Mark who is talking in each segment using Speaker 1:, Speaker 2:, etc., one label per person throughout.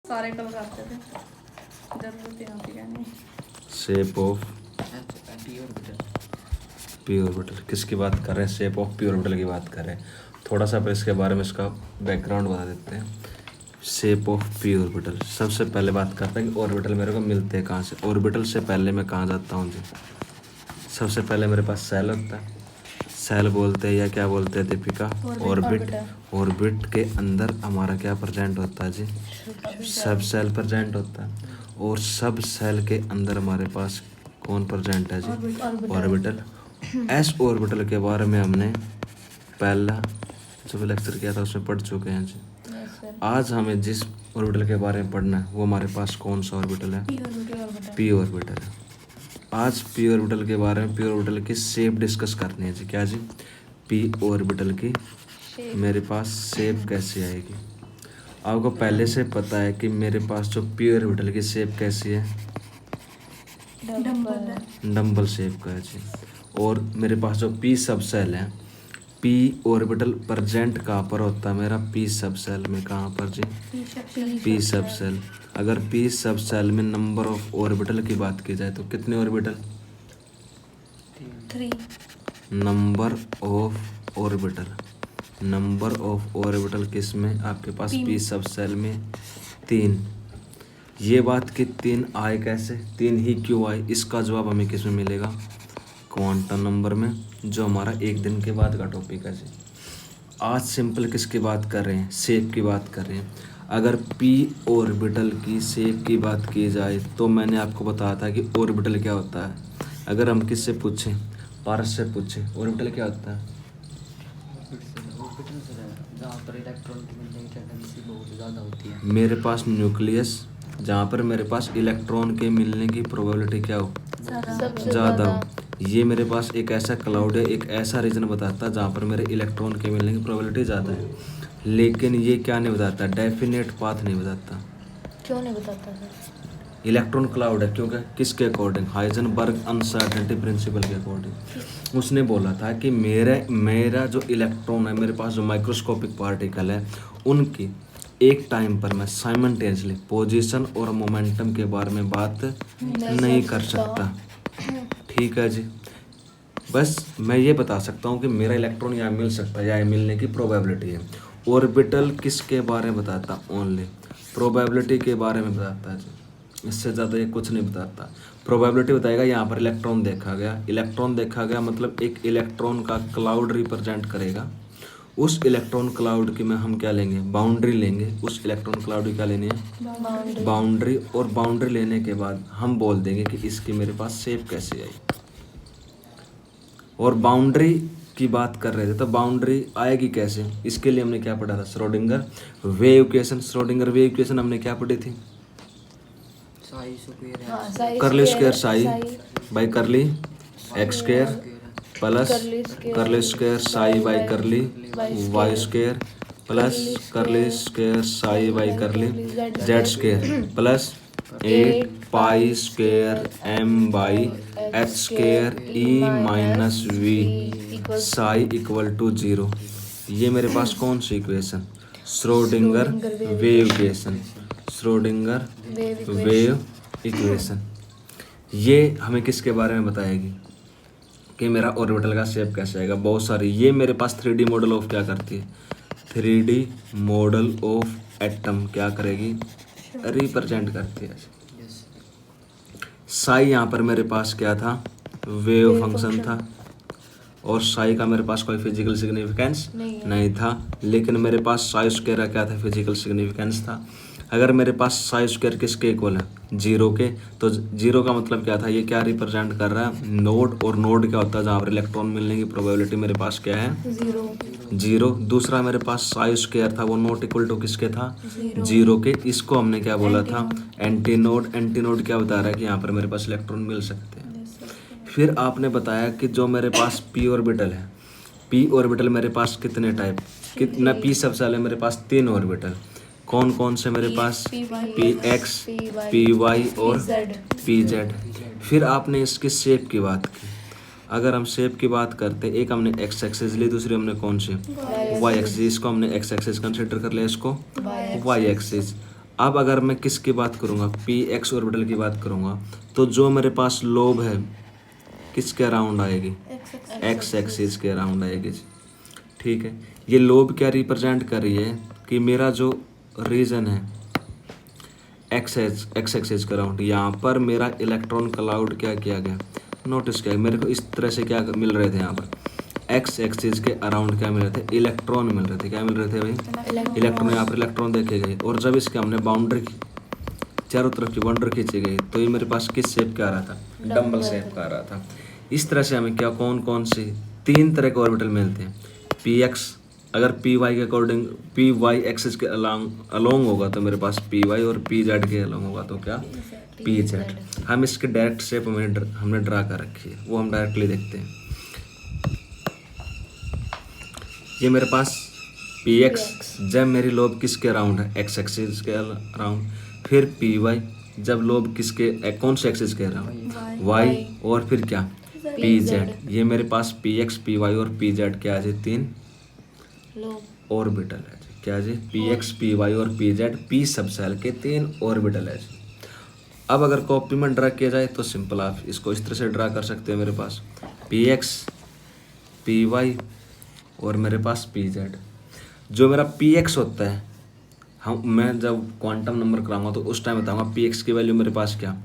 Speaker 1: सारे कलर आते थे, जरूरत यहाँ पे क्या नहीं।
Speaker 2: शेप ऑफ पी ऑर्बिटल किसकी बात कर रहे हैं? शेप ऑफ पी ऑर्बिटल की बात कर रहे हैं। थोड़ा सा इसके बारे में इसका बैकग्राउंड बता देते हैं। शेप ऑफ पी ऑर्बिटल, सबसे पहले बात करते हैं कि ऑर्बिटल मेरे को मिलते हैं कहाँ से। ऑर्बिटल से पहले मैं कहाँ जाता हूँ जी? सबसे पहले मेरे पास सेल होता है। सेल बोलते हैं या क्या बोलते हैं दीपिका? ऑर्बिट। ऑर्बिट के अंदर हमारा क्या प्रेजेंट होता है जी? सब सेल प्रेजेंट होता है। और सब सेल के अंदर हमारे पास कौन प्रेजेंट है जी? ऑर्बिटल। एस ऑर्बिटल के बारे में हमने पहला जो लेक्चर किया था उसमें पढ़ चुके हैं जी। आज हमें जिस ऑर्बिटल के बारे में पढ़ना है वो हमारे पास कौन सा ऑर्बिटल है? पी ऑर्बिटल है। आज पी ऑर्बिटल के बारे में, पी ऑर्बिटल की शेप डिस्कस करनी है जी। क्या जी? पी ऑर्बिटल की मेरे पास शेप कैसे आएगी? आपको पहले से पता है कि मेरे पास जो पी ऑर्बिटल की शेप कैसी है? डम्बल शेप का है जी। और मेरे पास जो पी सब सेल है, पी ऑर्बिटल प्रेजेंट कहाँ पर होता है मेरा? पी सब सेल में। कहाँ पर जी? पी सब सेल। अगर पी सब सेल में नंबर ऑफ ऑर्बिटल की बात की जाए तो कितने orbital?
Speaker 1: 3।
Speaker 2: Number of orbital, number of orbital किस में? आपके पास पी सब सेल में 3। ये बात कि 3 आए कैसे? 3 ही क्यों आए? इसका जवाब हमें किस में मिलेगा? क्वांटम नंबर में, जो हमारा एक दिन के बाद का टॉपिक है जी। आज सिंपल किसकी बात कर रहे हैं? शेप की बात कर रहे हैं। अगर पी ऑर्बिटल की शेप की बात की जाए तो मैंने आपको बताया था कि ऑर्बिटल क्या होता है। अगर हम किससे पूछें, पारस से पूछें, ऑर्बिटल क्या होता है?
Speaker 3: जहाँ पर इलेक्ट्रॉन की मिलने की टेंडेंसी बहुत ज़्यादा होती है।
Speaker 2: मेरे पास न्यूक्लियस, जहाँ पर मेरे पास इलेक्ट्रॉन के मिलने की प्रोबेबिलिटी क्या हो? ज़्यादा हो। ये मेरे पास एक ऐसा क्लाउड है, एक ऐसा रीजन बताता है जहाँ पर मेरे इलेक्ट्रॉन के मिलने की प्रोबेबिलिटी ज़्यादा है। लेकिन ये क्या नहीं बताता? डेफिनेट पाथ नहीं बताता।
Speaker 1: क्यों नहीं बताता सर?
Speaker 2: इलेक्ट्रॉन क्लाउड है क्योंकि किसके अकॉर्डिंग? हाइजेनबर्ग अनसर्टेनिटी प्रिंसिपल के अकॉर्डिंग। उसने बोला था कि मेरा जो इलेक्ट्रॉन है, मेरे पास जो माइक्रोस्कोपिक पार्टिकल है, उनकी एक टाइम पर मैं साइमल्टेनियसली पोजीशन और मोमेंटम के बारे में बात नहीं कर सकता। ठीक है जी। बस मैं ये बता सकता हूँ कि मेरा इलेक्ट्रॉन यहाँ मिल सकता है या मिलने की प्रोबेबिलिटी है। ऑर्बिटल किसके बारे में बताता? ओनली प्रोबेबिलिटी के बारे में बताता है जी। इससे ज़्यादा ये कुछ नहीं बताता। प्रोबेबिलिटी बताएगा यहाँ पर इलेक्ट्रॉन देखा गया, इलेक्ट्रॉन देखा गया मतलब एक इलेक्ट्रॉन का क्लाउड रिप्रेजेंट करेगा। उस इलेक्ट्रॉन क्लाउड की में हम क्या लेंगे? बाउंड्री लेंगे। उस इलेक्ट्रॉन क्लाउड की क्या लेनी है? बाउंड्री। और बाउंड्री लेने के बाद हम बोल देंगे कि इसकी मेरे पास शेप कैसे आई। और बाउंड्री की बात कर रहे थे तो बाउंड्री आएगी कैसे? इसके लिए हमने क्या पढ़ा था? Schrodinger wave equation. Schrodinger wave equation हमने क्या पढ़ी थी? Curly square psi by curly X square plus curly square psi by curly Y square plus curly square psi by curly Z square plus 8 pi square M by H square E minus V psi equal to 0। ये मेरे पास कौन सी equation? Schrodinger wave equation. Schrodinger wave equation. ये हमें किसके बारे में बताएगी कि मेरा ऑर्बिटल का शेप कैसे आएगा? बहुत सारी। ये मेरे पास 3D मॉडल ऑफ क्या करती है? 3D मॉडल ऑफ एटम क्या करेगी? रिप्रेजेंट करती है। साई यहाँ पर मेरे पास क्या था? वेव फंक्शन था। और साई का मेरे पास कोई फिजिकल सिग्निफिकेंस नहीं था। लेकिन मेरे पास साई स्क्वायर का क्या था? फिजिकल सिग्निफिकेंस था। अगर मेरे पास साई स्क्वायर किसके इक्वल है? 0 के। तो 0 का मतलब क्या था? ये क्या रिप्रेजेंट कर रहा है? नोड। और नोड क्या होता है? जहाँ पर इलेक्ट्रॉन मिलने की प्रोबेबिलिटी मेरे पास क्या है? 0। दूसरा मेरे पास साई स्क्वायर था, वो नॉट इक्वल टू किसके था? 0 के। इसको हमने क्या बोला था? Anti node. एंटी नोड क्या बता रहा है? कि यहाँ पर मेरे पास इलेक्ट्रॉन मिल सकते हैं। फिर आपने बताया कि जो मेरे पास पी ऑर्बिटल है, पी ऑर्बिटल मेरे पास कितने टाइप, कितना पी सब सेल है? मेरे पास 3 ऑर्बिटल। कौन कौन से मेरे पास? पी एक्स, पी वाई और पी जेड। फिर आपने इसकी शेप की बात की। अगर हम शेप की बात करते, एक हमने एक्स एक्सिस ली, दूसरी हमने कौन सी? Y axis. इसको हमने एक्स एक्सिस कंसिडर कर लिया, इसको वाई एक्सिस। अब अगर मैं किसकी बात करूँगा, पी एक्स ऑर्बिटल की बात करूँगा, तो जो मेरे पास लोब है किसके अराउंड आएगी, एक्स एक्सिस के अराउंड आएगी। ठीक है, ये लोब क्या रिप्रेजेंट कर रही है कि मेरा जो रीजन है एक्स एक्सिस के अराउंड, यहाँ पर मेरा इलेक्ट्रॉन क्लाउड क्या किया गया, नोटिस किया। मेरे को इस तरह से क्या मिल रहे थे यहाँ पर, एक्स एक्सिस के अराउंड क्या मिल रहे थे, इलेक्ट्रॉन मिल रहे थे। क्या मिल रहे थे भाई, इलेक्ट्रॉन। यहाँ पर इलेक्ट्रॉन देखे गए और जब इसके हमने बाउंड्री चारों तरफ की बाउंड्री खींची गई तो ये मेरे पास किस शेप का आ रहा था, डम्बल शेप का आ रहा था। इस तरह से हमें क्या कौन कौन सी 3 तरह के ऑर्बिटल मिलते हैं। पी एक्स अगर पी वाई के अकॉर्डिंग पी वाई एक्सिस के अलोंग होगा तो मेरे पास पी वाई, और पी जेड के अलोंग होगा तो क्या, पी जेड। हम इसके डायरेक्ट शेप हमने ड्रा कर रखी है, वो हम डायरेक्टली देखते हैं। ये मेरे पास पी एक्स जब मेरी लोब किसके अराउंड है, एक्स एक्सिस के अराउंड। फिर पी वाई जब लोब किसके कौन से एक्सिस के अराउंड, वाई। और फिर क्या, पी जेड। ये मेरे पास पी एक्स पी वाई और पी जेड क्या है, 3 ऑर्बिटल है। क्या जी, पी एक्स पी वाई और पी जेड पी सब सेल के 3 ऑर्बिटल है जी। अब अगर कॉपी में ड्रा किया जाए तो सिंपल आप इसको इस तरह से ड्रा कर सकते हैं। मेरे पास पी एक्स पी वाई और मेरे पास पी जेड। जो मेरा पी एक्स होता है, मैं जब क्वांटम नंबर कराऊंगा तो उस टाइम बताऊंगा पी एक्स की वैल्यू मेरे पास क्या,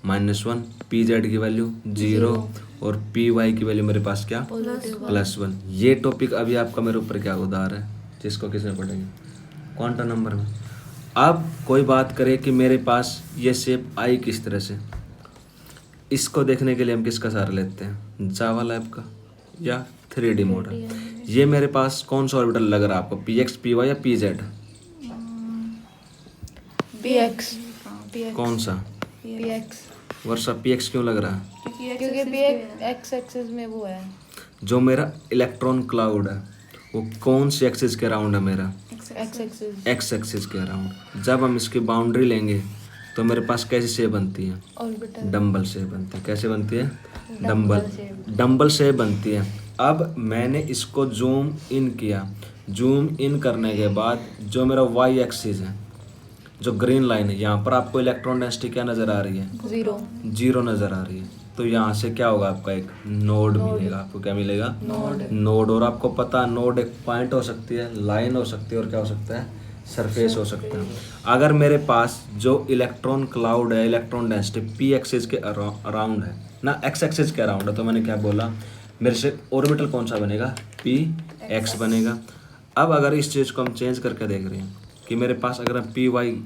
Speaker 2: -1, पी जेड की वैल्यू 0 और पी वाई की वैल्यू मेरे पास क्या, +1। ये टॉपिक अभी आपका मेरे ऊपर क्या उधार है, जिसको किसमें पढ़ेंगे, क्वांटम नंबर में। अब कोई बात करे कि मेरे पास ये शेप आई किस तरह से, इसको देखने के लिए हम किसका सहारा लेते हैं, जावा लैब का या 3D मॉडल। ये मेरे पास कौन सा ऑर्बिटल लग रहा है आपको, पी एक्स पी वाई या पी जेड,
Speaker 4: पी एक्स
Speaker 2: कौन सा,
Speaker 4: पी एक्स,
Speaker 2: वर्षा पी एक्स क्यों लग रहा है,
Speaker 4: क्योंकि पी एक्स एक्सिस में वो है।
Speaker 2: जो मेरा इलेक्ट्रॉन क्लाउड है वो कौन सी एक्सिस के अराउंड है, मेरा
Speaker 4: एक्स एक्सिस,
Speaker 2: एक्स एक्सिस के अराउंड। जब हम इसकी बाउंड्री लेंगे तो मेरे पास कैसी शेप बनती है,
Speaker 4: ऑर्बिटल,
Speaker 2: डम्बल शेप बनती है। कैसे बनती है,
Speaker 4: डम्बल
Speaker 2: डम्बल शेप बनती है। अब मैंने इसको जूम इन किया, जूम इन करने के बाद जो मेरा वाई एक्सिस है, जो ग्रीन लाइन है, यहाँ पर आपको इलेक्ट्रॉन डेंसिटी क्या नज़र आ रही है, 0 नज़र आ रही है। तो यहाँ से क्या होगा, आपका एक नोड मिलेगा। आपको क्या मिलेगा, नोड। और आपको पता नोड एक पॉइंट हो सकती है, लाइन हो सकती है, और क्या हो सकता है, सरफेस हो सकता है। अगर मेरे पास जो इलेक्ट्रॉन क्लाउड है, इलेक्ट्रॉन डेंसिटी पी एक्सिस के अराउंड है ना, एक्स एक्सिस के अराउंड है, तो मैंने क्या बोला, मेरे से ऑर्बिटल कौन सा बनेगा, पी एक्स बनेगा। अब अगर इस चीज़ को हम चेंज करके देख रहे हैं कि मेरे पास अगर मैं पी वाई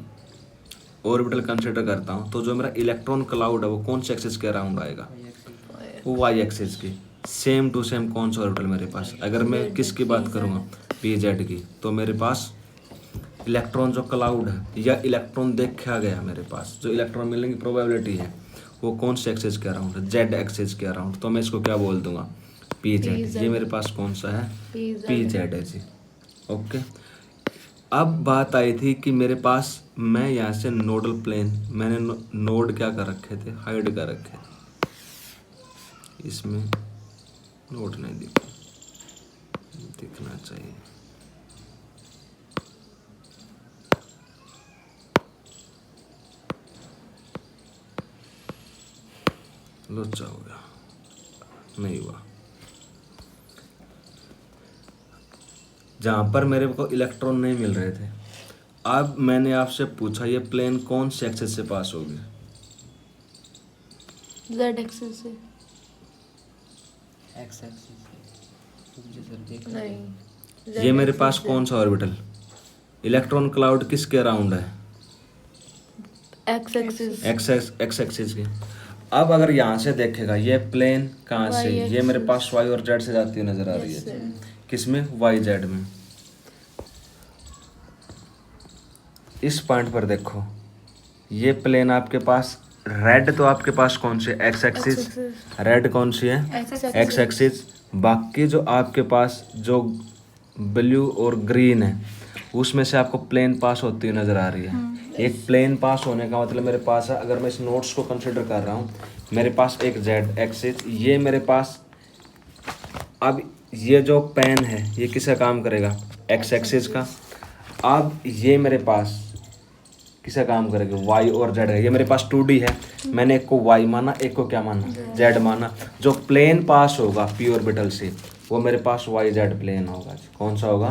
Speaker 2: ऑर्बिटल कंसिडर करता हूँ तो जो मेरा इलेक्ट्रॉन क्लाउड है वो कौन से एक्सिस के अराउंड आएगा, वो वाई एक्सिस की। सेम टू सेम कौन सा ऑर्बिटल मेरे पास, अगर मैं किसकी बात करूँगा, पी जेड की, तो मेरे पास इलेक्ट्रॉन जो क्लाउड है या इलेक्ट्रॉन देखा गया मेरे पास, जो इलेक्ट्रॉन मिलने की प्रोबेबिलिटी है वो कौन से एक्सिस के अराउंड है, जेड एक्सिस के अराउंड। तो मैं इसको क्या बोल दूंगा, पी जेड। ये मेरे पास कौन सा है, पी जेड है जी। ओके, अब बात आई थी कि मेरे पास मैं यहाँ से नोडल प्लेन, मैंने नोड क्या कर रखे थे, हाइड कर रखे थे। इसमें नोड नहीं दिखना चाहिए। लोचा हो गया, नहीं हुआ। जहाँ पर मेरे को इलेक्ट्रॉन नहीं मिल रहे थे, अब मैंने आपसे पूछा ये प्लेन कौन से एक्सिस से पास होगी,
Speaker 4: जेड एक्सिस से,
Speaker 3: एक्स एक्सिस
Speaker 4: नहीं,
Speaker 2: ये मेरे पास कौन सा ऑर्बिटल, इलेक्ट्रॉन क्लाउड किसके अराउंड है,
Speaker 4: एक्स एक्सिस,
Speaker 2: एक्स एक्सिस के। अब अगर यहाँ से देखेगा ये प्लेन कहाँ से, ये मेरे पास वाई और जेड से जाती हुई नजर आ रही है, किसमें, वाई जेड में। इस पॉइंट पर देखो ये प्लेन आपके पास रेड, तो आपके पास कौन से, एक्स एक्सिस, रेड कौन सी है, एक्स एक्सिस। बाकी जो आपके पास जो ब्लू और ग्रीन है उसमें से आपको प्लेन पास होती हुई नजर आ रही है। एक प्लेन पास होने का मतलब मेरे पास है, अगर मैं इस नोट्स को कंसिडर कर रहा हूँ, मेरे पास एक जेड एक्सिस, ये मेरे पास, अब ये जो पेन है ये किसका काम करेगा, एक्स एक्सिस का। अब ये मेरे पास किसा काम करेगी, वाई और जेड है। ये मेरे पास 2D है, मैंने एक को वाई माना, एक को क्या माना, जेड माना। जो प्लेन पास होगा पी ऑर्बिटल से वो मेरे पास वाई जेड प्लेन होगा। कौन सा होगा,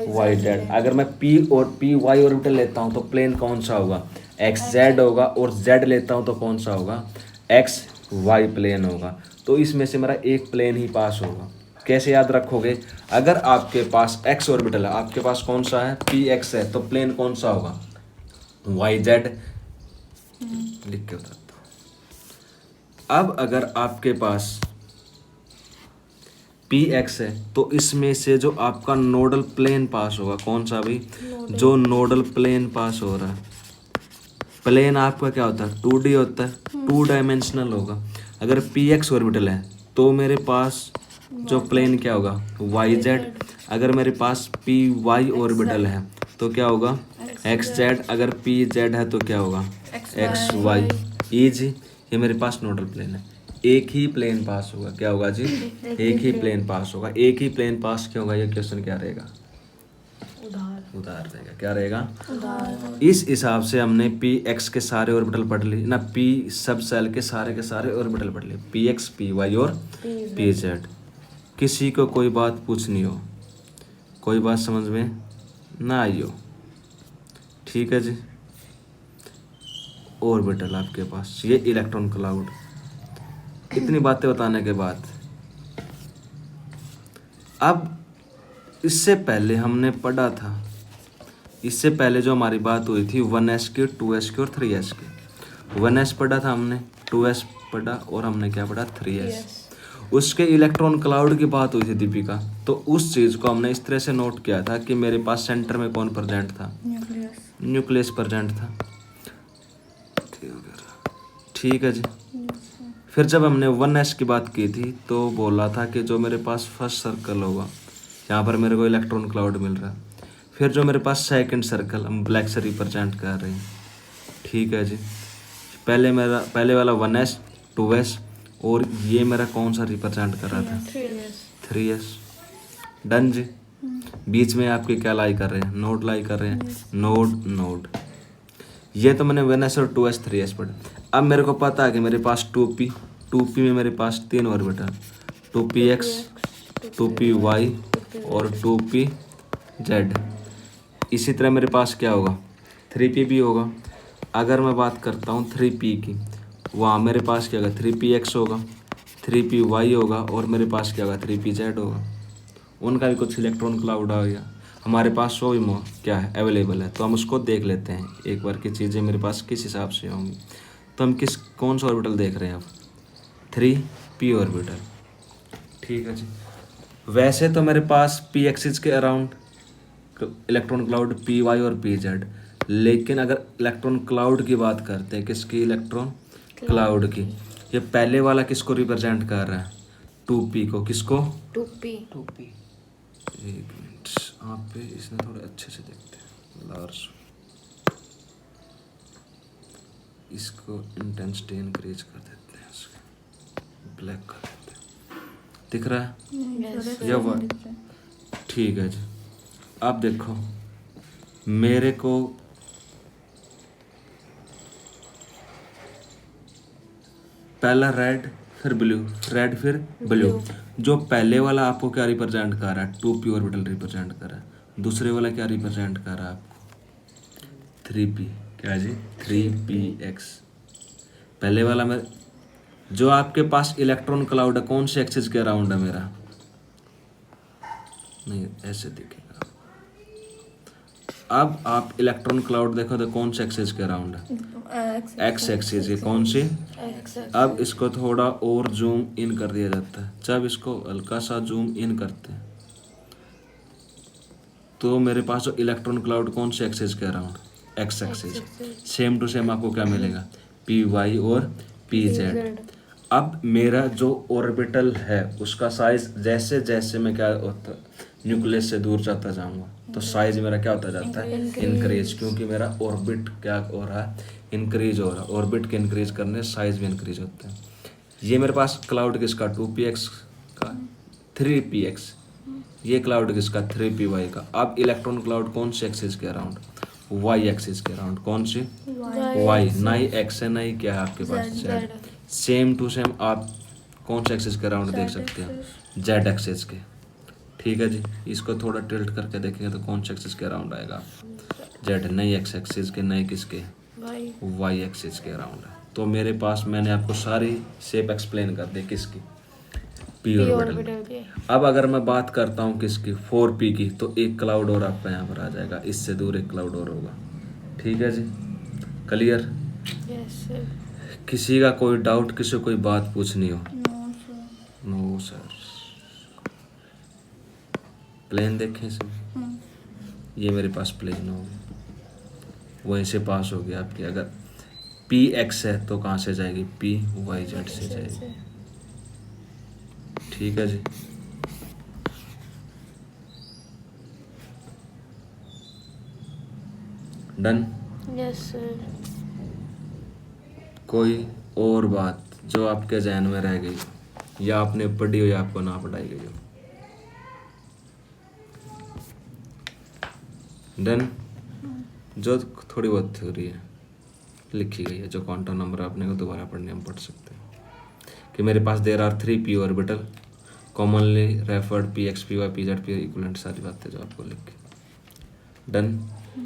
Speaker 2: वाई जेड। अगर मैं पी और पी वाई ऑर्बिटल लेता हूँ तो प्लेन कौन सा होगा, एक्स जेड होगा। और जेड लेता हूँ तो कौन सा होगा, एक्स वाई प्लेन होगा। तो इसमें से मेरा एक प्लेन ही पास होगा। कैसे याद रखोगे, अगर आपके पास एक्स ऑर्बिटल है, आपके पास कौन सा है, पी एक्स है, तो प्लेन कौन सा होगा, वाई जेड। लिख के बताता हूँ। अब अगर आपके पास पी एक्स है तो इसमें से जो आपका नोडल प्लेन पास होगा, कौन सा भी, जो नोडल प्लेन पास हो रहा है, प्लेन आपका क्या होता है, 2D होता है, 2 डायमेंशनल होगा। अगर पी एक्स ऑर्बिटल है तो मेरे पास जो प्लेन क्या होगा, वाई जेड। अगर मेरे पास पी वाई ऑर्बिटल है तो क्या होगा, एक्स जेड। अगर पी जेड है तो क्या होगा, एक्स वाई। इजी, ये मेरे पास नोडल प्लेन है। एक ही प्लेन पास होगा, क्या होगा जी, एक ही प्लेन पास होगा। एक ही प्लेन पास क्यों होगा, ये क्वेश्चन क्या रहेगा, उधार रहेगा। क्या रहेगा, इस हिसाब से हमने पी एक्स के सारे ऑर्बिटल पढ़ ली ना, पी सब सेल के सारे ऑर्बिटल पढ़ लिए, पी एक्स पी वाई और पी जेड। किसी को कोई बात पूछनी हो, कोई बात समझ में ना आई हो, ठीक है जी। ऑर्बिटल आपके पास, ये इलेक्ट्रॉन क्लाउड। इतनी बातें बताने के बाद अब इससे पहले हमने पढ़ा था, इससे पहले जो हमारी बात हुई थी 1s की, 2s की और 3s की। 1s पढ़ा था हमने, 2s पढ़ा और हमने क्या पढ़ा, 3s। उसके इलेक्ट्रॉन क्लाउड की बात हुई थी दीपिका, तो उस चीज़ को हमने इस तरह से नोट किया था कि मेरे पास सेंटर में कौन प्रेजेंट था, न्यूक्लियस प्रेजेंट था, ठीक है जी। फिर जब हमने 1s की बात की थी तो बोला था कि जो मेरे पास फर्स्ट सर्कल होगा, यहाँ पर मेरे को इलेक्ट्रॉन क्लाउड मिल रहा है। फिर जो मेरे पास सेकंड सर्कल, हम ब्लैक से रिप्रेजेंट कर रहे हैं, ठीक है जी। पहले वाला 1s 2s और ये मेरा कौन सा रिप्रेजेंट कर रहा था, 3s। डन जी। बीच में आपके क्या लाई कर रहे हैं, नोड लाई कर रहे हैं, नोड। ये तो मैंने 1s और 2s 3s पढ़ा। अब मेरे को पता है कि मेरे पास 2p में मेरे पास 3 ऑर्बिटल, 2px 2py और 2pz। इसी तरह मेरे पास क्या होगा, 3p भी होगा। अगर मैं बात करता हूँ 3p की, वहाँ मेरे पास क्या होगा, 3px होगा, 3py होगा और मेरे पास क्या होगा, 3pz होगा। उनका भी कुछ इलेक्ट्रॉन क्लाउड आ गया। हमारे पास 100 भी क्या है, अवेलेबल है, तो हम उसको देख लेते हैं एक बार की चीज़ें मेरे पास किस हिसाब से होंगी। तो हम कौन सा ऑर्बिटल देख रहे हैं अब, 3p ऑर्बिटल, ठीक है जी। वैसे तो मेरे पास p एक्सिस के अराउंड इलेक्ट्रॉन क्लाउड py और pz, लेकिन अगर इलेक्ट्रॉन क्लाउड की बात करते हैं, किसकी, इलेक्ट्रॉन क्लाउड की, ये पहले वाला किसको रिप्रेजेंट कर रहा है, 2p को। किसको,
Speaker 4: 2p।
Speaker 2: एक मिनट, आप पे इसमें थोड़े अच्छे से देखते हैं, लार्ज, इसको इंटेंसिटी इंक्रीज कर देते हैं, इसको ब्लैक कर देते हैं, दिख रहा है या वो, ठीक है जी। अब देखो मेरे को पहला रेड फिर ब्लू, रेड फिर ब्लू। जो पहले वाला आपको क्या रिप्रेजेंट कर रहा है, 2p ऑर्बिटल रिप्रेजेंट कर रहा है। दूसरे वाला क्या रिप्रेजेंट कर रहा है आपको, 3p, क्या जी, 3px। पहले वाला में जो आपके पास इलेक्ट्रॉन क्लाउड है, कौन से एक्सिस के अराउंड है मेरा, नहीं ऐसे दिखेगा। अब आप इलेक्ट्रॉन क्लाउड देखो तो कौन से एक्सिस के अराउंड है, एक्स एक्सिस के, कौन सी। अब इसको थोड़ा और जूम इन कर दिया जाता है। जब इसको हल्का सा जूम इन करते हैं तो मेरे पास जो इलेक्ट्रॉन क्लाउड कौन से एक्सिस के around, X axis. Same to same आपको क्या मिलेगा, पी वाई और पी जेड। अब मेरा जो ऑर्बिटल है उसका साइज जैसे जैसे मैं क्या होता न्यूक्लियस से दूर जाता जाऊंगा तो साइज मेरा क्या होता जाता है, इंक्रीज, क्योंकि मेरा ऑर्बिट क्या हो रहा है, इंक्रीज हो रहा है। ऑर्बिट के इंक्रीज करने साइज भी इंक्रीज होता है। ये मेरे पास क्लाउड किसका, 2px का, 3px। ये क्लाउड किसका, 3py का। अब इलेक्ट्रॉन क्लाउड कौन से एक्सिस के अराउंड, वाई एक्सिस के अराउंड। कौन सी?
Speaker 4: Y
Speaker 2: Y,
Speaker 4: axis.
Speaker 2: ना ही एक्स है ना ही क्या है आपके पास
Speaker 4: Z.
Speaker 2: Z. Same to same आप कौन से एक्सिस के अराउंड देख
Speaker 1: Z
Speaker 2: सकते हो?
Speaker 1: axis.
Speaker 2: जेड एक्सिस के। ठीक है जी, इसको थोड़ा टिल्ट करके देखेंगे तो कौन से एक्सिस के अराउंड आएगा? जेड, नई एक्स एक्सिस के, नई किसके?
Speaker 4: Y.
Speaker 2: वाई एक्सिस के अराउंड है। तो मेरे पास मैंने आपको सारी शेप एक्सप्लेन कर दी किसकी? P
Speaker 4: P
Speaker 2: orbital.
Speaker 4: orbital के.
Speaker 2: अब अगर मैं बात करता हूँ किसकी? 4p की, तो एक क्लाउड और आपका यहाँ पर आ जाएगा, इससे दूर एक क्लाउड और होगा। ठीक है जी, क्लियर?
Speaker 4: Yes sir.
Speaker 2: किसी का कोई डाउट, किसी को कोई बात पूछनी हो?
Speaker 1: No sir.
Speaker 2: No sir. Plane देखें इसमें, ये मेरे पास प्लेन हो गया, वहीं से पास हो गया आपकी। अगर पी एक्स है तो कहाँ से जाएगी? पी वाई जेड से जाएगी। ठीक है जी, डन।
Speaker 4: Yes sir.
Speaker 2: कोई और बात जो आपके जहन में रह गई, या आपने पढ़ी हो या आपको ना पढ़ाई गई हो? डन। जो थोड़ी बहुत थ्योरी है लिखी गई है, जो क्वांटम नंबर आपने को दोबारा पढ़ने हम पढ़ सकते हैं कि मेरे पास there are 3 p orbital commonly referred p x p y p z p equivalent, सारी बातें जो आपको लिख के। डन।